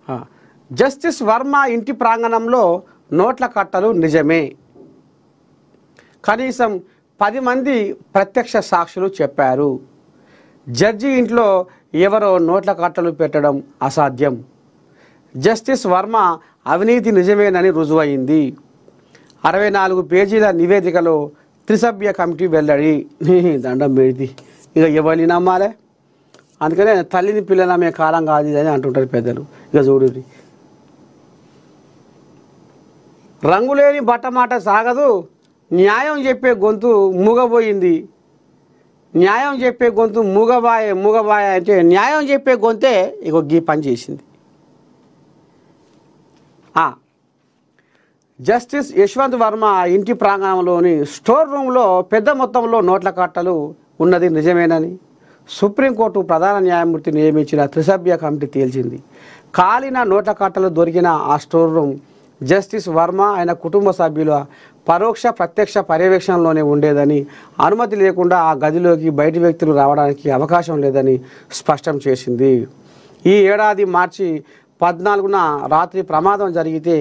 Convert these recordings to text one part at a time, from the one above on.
ఆ, జస్టిస్ వర్మ ఇంటి ప్రాంగణంలో నోట్ల కట్టలు నిజమే. కనీసం 10 మంది ప్రత్యక్ష సాక్షులు చెప్పారు. జడ్జి ఇంట్లో ఎవరో నోట్ల కట్టలు పెట్టడం అసాధ్యం. జస్టిస్ వర్మ అవినీతి నిజమేనని రుజువైంది. 64 పేజీల నివేదికలో త్రిసభ్య కమిటీ వెల్లడి. దండం పెడితే ఇక ఎవరిని నమ్మాలే? అందుకనే తల్లిని పిల్లల మే కాలం కాదు అని అంటుంటారు పెద్దలు. ఇక చూడు, రంగులేని బట్టమాట సాగదు, న్యాయం చెప్పే గొంతు మూగబోయింది. న్యాయం చెప్పే గొంతు మూగబాయ అంటే న్యాయం చెప్పే గొంతే ఇక గీ పని చేసింది. జస్టిస్ యశ్వంత్ వర్మ ఇంటి ప్రాంగణంలోని స్టోర్ రూమ్లో పెద్ద మొత్తంలో నోట్ల కట్టలు ఉన్నది నిజమేనని సుప్రీంకోర్టు ప్రధాన న్యాయమూర్తి నియమించిన త్రిసభ్య కమిటీ తేల్చింది. కాలిన నోట్ల కట్టలు దొరికిన ఆ స్టోర్ రూమ్ జస్టిస్ వర్మ ఆయన కుటుంబ సభ్యుల పరోక్ష ప్రత్యక్ష పర్యవేక్షణలోనే ఉండేదని, అనుమతి లేకుండా ఆ గదిలోకి బయటి వ్యక్తులు రావడానికి అవకాశం లేదని స్పష్టం చేసింది. ఈ ఏడాది మార్చి 14న రాత్రి ప్రమాదం జరిగితే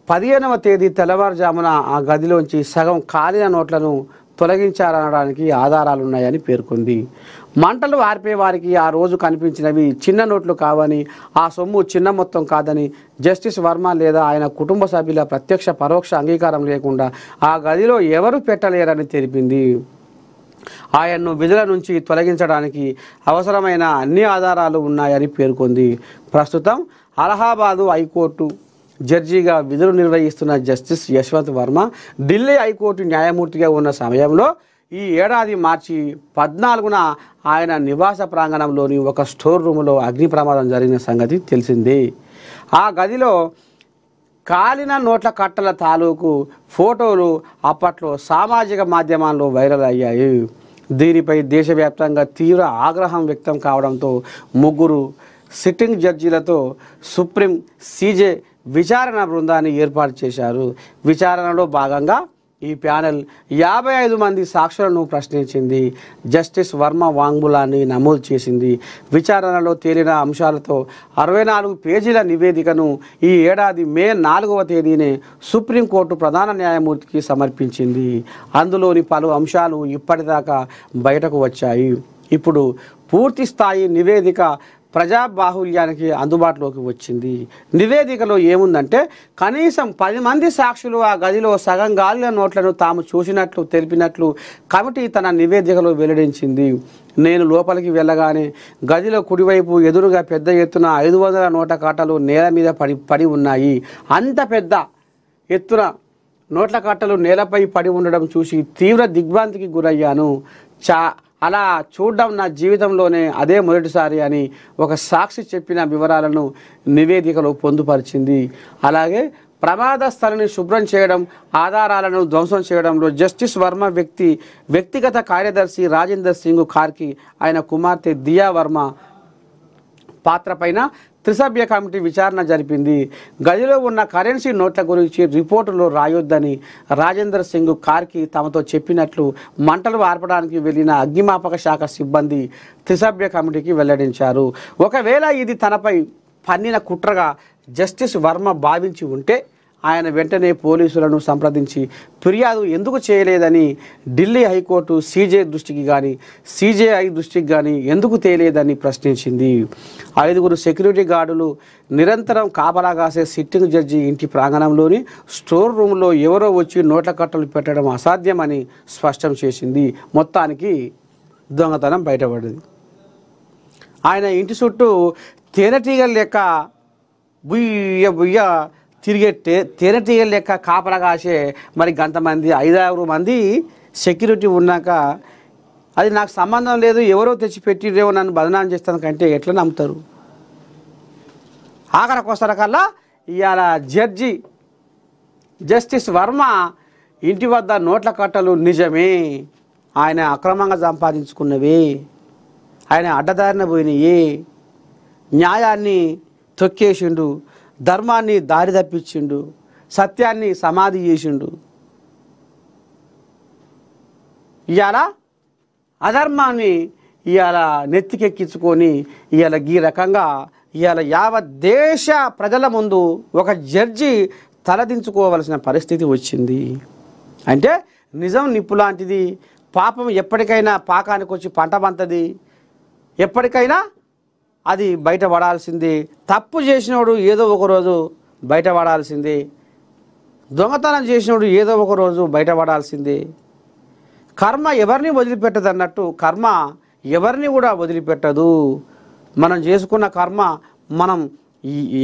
15వ తేదీ తెల్లవారుజామున ఆ గదిలోంచి సగం కాలిన నోట్లను తొలగించారనడానికి ఆధారాలున్నాయని పేర్కొంది. మంటలు ఆర్పే వారికి ఆ రోజు కనిపించినవి చిన్న నోట్లు కావని, ఆ సొమ్ము చిన్న మొత్తం కాదని, జస్టిస్ వర్మ లేదా ఆయన కుటుంబ సభ్యుల ప్రత్యక్ష పరోక్ష అంగీకారం లేకుండా ఆ గదిలో ఎవరు పెట్టలేరని తెలిపింది. ఆయన్ను విధుల నుంచి తొలగించడానికి అవసరమైన అన్ని ఆధారాలు ఉన్నాయని పేర్కొంది. ప్రస్తుతం అలహాబాదు హైకోర్టు జడ్జిగా విధులు నిర్వహిస్తున్న జస్టిస్ యశ్వంత్ వర్మ ఢిల్లీ హైకోర్టు న్యాయమూర్తిగా ఉన్న సమయంలో ఈ ఏడాది మార్చి 14న ఆయన నివాస ప్రాంగణంలోని ఒక స్టోర్ రూములో అగ్ని ప్రమాదం జరిగిన సంగతి తెలిసింది. ఆ గదిలో కాలిన నోట్ల కట్టల తాలూకు ఫోటోలు అప్పట్లో సామాజిక మాధ్యమాల్లో వైరల్ అయ్యాయి. దీనిపై దేశవ్యాప్తంగా తీవ్ర ఆగ్రహం వ్యక్తం కావడంతో 3 సిట్టింగ్ జడ్జీలతో సుప్రీం సీజే విచారణ బృందాన్ని ఏర్పాటు చేశారు. విచారణలో భాగంగా ఈ ప్యానెల్ 55 మంది సాక్షులను ప్రశ్నించింది. జస్టిస్ వర్మ వాంగ్మూలాన్ని నమోదు చేసింది. విచారణలో తేలిన అంశాలతో 64 పేజీల నివేదికను ఈ ఏడాది మే 4వ తేదీనే సుప్రీంకోర్టు ప్రధాన న్యాయమూర్తికి సమర్పించింది. అందులోని పలు అంశాలు ఇప్పటిదాకా బయటకు వచ్చాయి. ఇప్పుడు పూర్తి స్థాయి నివేదిక ప్రజాబాహుల్యానికి అందుబాటులోకి వచ్చింది. నివేదికలో ఏముందంటే, కనీసం 10 మంది సాక్షులు ఆ గదిలో సగం గాలిన నోట్లను తాము చూసినట్లు తెలిపినట్లు కమిటీ తన నివేదికలో వెల్లడించింది. నేను లోపలికి వెళ్ళగానే గదిలో కుడివైపు ఎదురుగా పెద్ద ఎత్తున 500 నోట్ల కట్టలు నేల మీద పడి ఉన్నాయి. అంత పెద్ద ఎత్తున నోట్ల కట్టలు నేలపై పడి ఉండడం చూసి తీవ్ర దిగ్భ్రాంతికి గురయ్యాను. అలా చూడడం నా జీవితంలోనే అదే మొదటిసారి అని ఒక సాక్షి చెప్పిన వివరాలను నివేదికలో పొందుపరిచింది. ప్రమాద స్థలిని శుభ్రం చేయడం, ఆధారాలను ధ్వంసం చేయడంలో జస్టిస్ వర్మ వ్యక్తిగత కార్యదర్శి రాజేందర్ సింగ్ కార్కి, ఆయన కుమార్తె దియా వర్మ పాత్రపైన త్రిసభ్య కమిటీ విచారణ జరిపింది. గదిలో ఉన్న కరెన్సీ నోట్ల గురించి రిపోర్టులో రాయొద్దని రాజేందర్ సింగ్ కార్కి తమతో చెప్పినట్లు మంటలు ఆర్పడానికి వెళ్లిన అగ్నిమాపక శాఖ సిబ్బంది త్రిసభ్య కమిటీకి వెల్లడించారు. ఒకవేళ ఇది తనపై పన్నిన కుట్రగా జస్టిస్ వర్మ భావించి ఉంటే ఆయన వెంటనే పోలీసులను సంప్రదించి ఫిర్యాదు ఎందుకు చేయలేదని ఢిల్లీ హైకోర్టు సీజేఐ దృష్టికి కానీ ఎందుకు తేలేదని ప్రశ్నించింది. 5 సెక్యూరిటీ గార్డులు నిరంతరం కాపలా కాసే సిట్టింగ్ జడ్జి ఇంటి ప్రాంగణంలోని స్టోర్ రూమ్లో ఎవరో వచ్చి నోట్ల కట్టలు పెట్టడం అసాధ్యమని స్పష్టం చేసింది. మొత్తానికి దొంగతనం బయటపడింది. ఆయన ఇంటి చుట్టూ తేనెటీగల లెక్క బుయ్య తిరిగే తేనెటీగల లెక్క కాపలా కాసే మరి గంతమంది 5-6 మంది సెక్యూరిటీ ఉన్నాక అది నాకు సంబంధం లేదు, ఎవరో తెచ్చిపెట్టిరేమో నన్ను బదనాం చేస్తాను కంటే ఎట్లా నమ్ముతారు? ఆఖరికొసరకల్లా ఇవాళ జస్టిస్ వర్మ ఇంటి వద్ద నోట్ల కట్టలు నిజమే, ఆయన అక్రమంగా సంపాదించుకున్నవి, ఆయన అడ్డదారిన పోయినాయి, న్యాయాన్ని తొక్కేసిండు, ధర్మాన్ని దారి తప్పించిండు, సత్యాన్ని సమాధి చేసిండు. ఇవాళ అధర్మాన్ని ఇవాళ నెత్తికెక్కించుకొని ఇవాళ ఈ రకంగా ఇవాళ యావత్ దేశ ప్రజల ముందు ఒక జడ్జి తలదించుకోవలసిన పరిస్థితి వచ్చింది. అంటే నిజం నిప్పు లాంటిది, పాపం ఎప్పటికైనా పాకానికి వచ్చి పంట పంతది, ఎప్పటికైనా అది బయటపడాల్సిందే. తప్పు చేసినోడు ఏదో ఒకరోజు బయటపడాల్సిందే, దొంగతనం చేసినోడు ఏదో ఒకరోజు బయటపడాల్సిందే. కర్మ ఎవరిని వదిలిపెట్టదు అన్నట్టు కర్మ ఎవరిని కూడా వదిలిపెట్టదు. మనం చేసుకున్న కర్మ మనం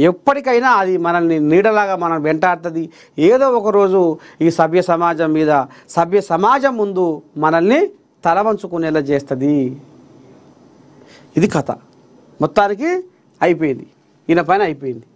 ఎప్పటికైనా అది మనల్ని నీడలాగా మనం వెంటాడుతుంది. ఏదో ఒకరోజు ఈ సభ్య సమాజం మీద, సభ్య సమాజం ముందు మనల్ని తలవంచుకునేలా చేస్తుంది. ఇది కథ మొత్తానికి అయిపోయింది, ఈయన పైన అయిపోయింది.